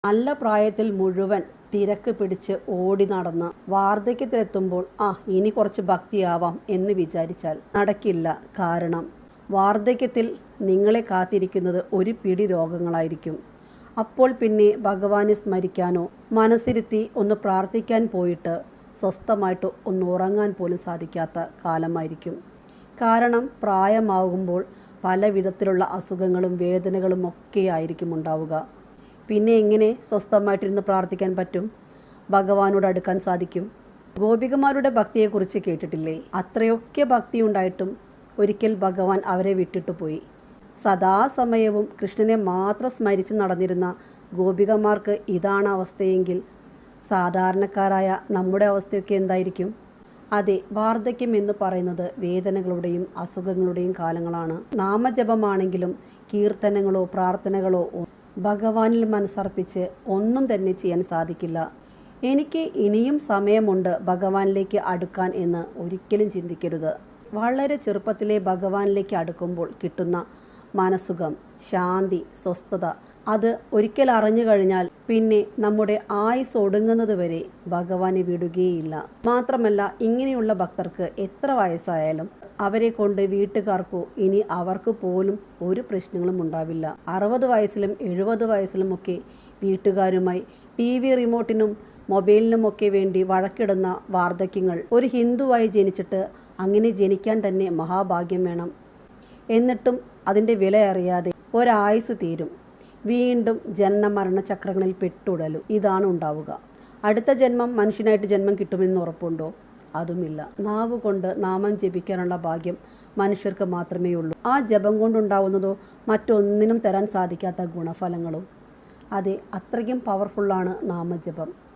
നല്ല പ്രായത്തിൽ മുഴുവൻ തിരക്ക് പിടിച്ച് ഓടി നടന്ന് വാർദ്ധക്യത്തിലെത്തുമ്പോൾ ഇനി കുറച്ച് ഭക്തിയാവാം എന്ന് വിചാരിച്ചാൽ നടക്കില്ല. കാരണം വാർദ്ധക്യത്തിൽ നിങ്ങളെ കാത്തിരിക്കുന്നത് ഒരു പിടി രോഗങ്ങളായിരിക്കും. അപ്പോൾ പിന്നെ ഭഗവാനെ സ്മരിക്കാനോ മനസ്സിരുത്തി ഒന്ന് പ്രാർത്ഥിക്കാൻ പോയിട്ട് സ്വസ്ഥമായിട്ട് ഒന്ന് ഉറങ്ങാൻ പോലും സാധിക്കാത്ത കാലമായിരിക്കും. കാരണം പ്രായമാകുമ്പോൾ പല വിധത്തിലുള്ള അസുഖങ്ങളും വേദനകളും ഒക്കെ ആയിരിക്കും ഉണ്ടാവുക. പിന്നെ എങ്ങനെ സ്വസ്ഥമായിട്ടിരുന്ന് പ്രാർത്ഥിക്കാൻ പറ്റും? ഭഗവാനോട് അടുക്കാൻ സാധിക്കും? ഗോപികമാരുടെ ഭക്തിയെക്കുറിച്ച് കേട്ടിട്ടില്ലേ? അത്രയൊക്കെ ഭക്തി ഉണ്ടായിട്ടും ഒരിക്കൽ ഭഗവാൻ അവരെ വിട്ടിട്ട് പോയി. സദാസമയവും കൃഷ്ണനെ മാത്രം സ്മരിച്ച് നടന്നിരുന്ന ഗോപികമാർക്ക് ഇതാണ് അവസ്ഥയെങ്കിൽ സാധാരണക്കാരായ നമ്മുടെ അവസ്ഥയൊക്കെ എന്തായിരിക്കും? അതെ, വാർദ്ധക്യം എന്ന് പറയുന്നത് വേദനകളുടെയും അസുഖങ്ങളുടെയും കാലങ്ങളാണ്. നാമജപമാണെങ്കിലും കീർത്തനങ്ങളോ പ്രാർത്ഥനകളോ ഭഗവാനിൽ മനസ്സർപ്പിച്ച് ഒന്നും തന്നെ ചെയ്യാൻ സാധിക്കില്ല. എനിക്ക് ഇനിയും സമയമുണ്ട് ഭഗവാനിലേക്ക് അടുക്കാൻ എന്ന് ഒരിക്കലും ചിന്തിക്കരുത്. വളരെ ചെറുപ്പത്തിലെ ഭഗവാനിലേക്ക് അടുക്കുമ്പോൾ കിട്ടുന്ന മനസുഖം, ശാന്തി, സ്വസ്ഥത അത് ഒരിക്കൽ അറിഞ്ഞു കഴിഞ്ഞാൽ പിന്നെ നമ്മുടെ ആയുസ് ഒടുങ്ങുന്നത് വരെ ഭഗവാനെ വിടുകയില്ല. മാത്രമല്ല, ഇങ്ങനെയുള്ള ഭക്തർക്ക് എത്ര വയസ്സായാലും അവരെ കൊണ്ട് വീട്ടുകാർക്കോ ഇനി അവർക്ക് പോലും ഒരു പ്രശ്നങ്ങളും ഉണ്ടാവില്ല. 60 വയസ്സിലും 70 വയസ്സിലും ഒക്കെ വീട്ടുകാരുമായി TV റിമോട്ടിനും മൊബൈലിനുമൊക്കെ വേണ്ടി വഴക്കിടുന്ന വാർദ്ധക്യങ്ങൾ ഒരു ഹിന്ദുവായി ജനിച്ചിട്ട് അങ്ങനെ ജനിക്കാൻ തന്നെ മഹാഭാഗ്യം വേണം. എന്നിട്ടും അതിൻ്റെ വില അറിയാതെ ഒരായുസ് തീരും. വീണ്ടും ജനന മരണ ചക്രങ്ങളിൽ പെട്ടുടലും. ഇതാണ് ഉണ്ടാവുക. അടുത്ത ജന്മം മനുഷ്യനായിട്ട് ജന്മം കിട്ടുമെന്ന് ഉറപ്പുണ്ടോ? അതുമില്ല. നാവ് കൊണ്ട് നാമം ജപിക്കാനുള്ള ഭാഗ്യം മനുഷ്യർക്ക് മാത്രമേ ഉള്ളൂ. ആ ജപം കൊണ്ടുണ്ടാവുന്നതോ മറ്റൊന്നിനും തരാൻ സാധിക്കാത്ത ഗുണഫലങ്ങളും. അതെ, അത്രയ്ക്കും പവർഫുള്ളാണ് നാമജപം.